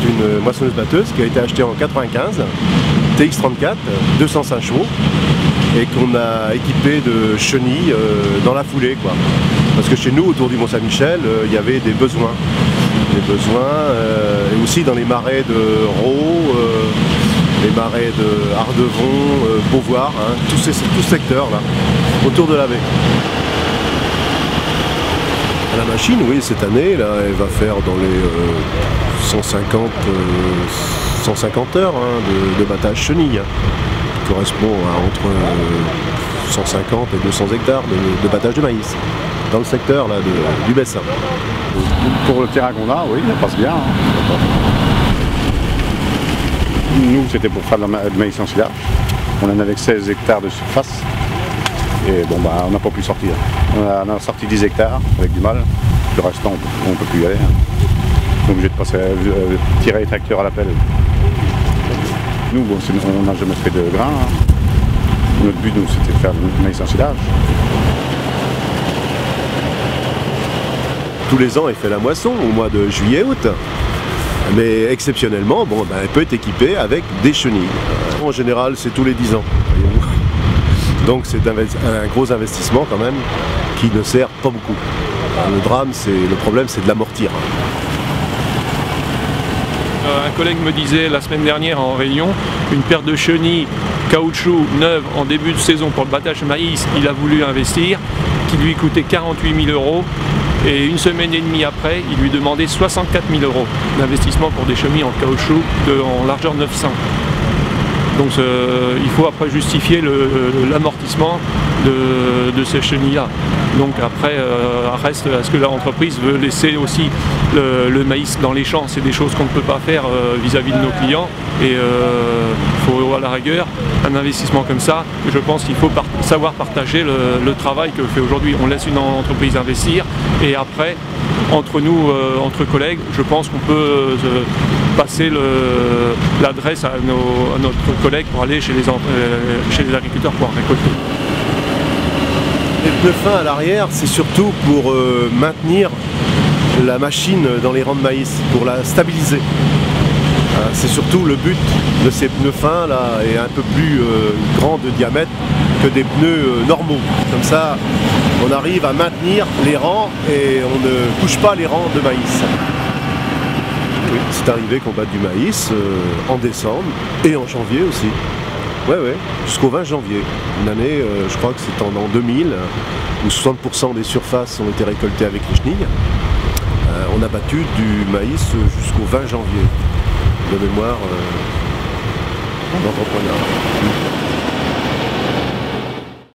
c'est une moissonneuse-batteuse qui a été achetée en 95, TX34, 205 chevaux, et qu'on a équipé de chenilles dans la foulée, quoi. Parce que chez nous, autour du Mont-Saint-Michel, il y avait des besoins. Et aussi dans les marais de Raux, les marais de Ardevon, Beauvoir, hein, tout ce secteur-là, autour de la baie. La machine, oui, cette année, là, elle va faire dans les 150 heures hein, de battage chenille, qui correspond à entre 150 et 200 hectares de battage de maïs, dans le secteur là, du Bessin. Pour le terrain qu'on a, oui, ça passe bien. Hein. Nous, c'était pour faire de maïs en silage. On en avait 16 hectares de surface. Et bon, bah, on n'a pas pu sortir. On a sorti 10 hectares avec du mal. Le restant, on ne peut plus y aller. Hein. On est obligé de passer tirer les tracteurs à la pelle. Nous, bon, on n'a jamais fait de grains. Hein. Notre but, nous, c'était de faire du maïs en silage. Tous les ans, elle fait la moisson au mois de juillet-août. Mais exceptionnellement, bon, ben, elle peut être équipée avec des chenilles. En général, c'est tous les 10 ans. Donc c'est un gros investissement quand même qui ne sert pas beaucoup. Le problème, c'est de l'amortir. Un collègue me disait la semaine dernière en réunion, une paire de chenilles caoutchouc neuve en début de saison pour le battage maïs, il a voulu investir, qui lui coûtait 48 000 €. Et une semaine et demie après, il lui demandait 64 000 € d'investissement pour des chenilles en caoutchouc en largeur 900. Donc il faut après justifier l'amortissement de ces chenilles-là. Donc après, reste à ce que l'entreprise veut laisser aussi le maïs dans les champs. C'est des choses qu'on ne peut pas faire vis-à-vis de nos clients. Et il faut à la rigueur, un investissement comme ça, je pense qu'il faut savoir partager le travail que fait aujourd'hui. On laisse une entreprise investir et après, entre nous, entre collègues, je pense qu'on peut passer l'adresse à notre collègue pour aller chez les agriculteurs pour récolter. Les pneus fins à l'arrière, c'est surtout pour maintenir la machine dans les rangs de maïs, pour la stabiliser. C'est surtout le but de ces pneus fins là, et un peu plus grand de diamètre que des pneus normaux. Comme ça, on arrive à maintenir les rangs et on ne couche pas les rangs de maïs. Oui, c'est arrivé qu'on batte du maïs en décembre et en janvier aussi. Ouais, jusqu'au 20 janvier. Une année, je crois que c'est en l'an 2000, où 60% des surfaces ont été récoltées avec les chenilles. On a battu du maïs jusqu'au 20 janvier. De mémoire d'entrepreneur.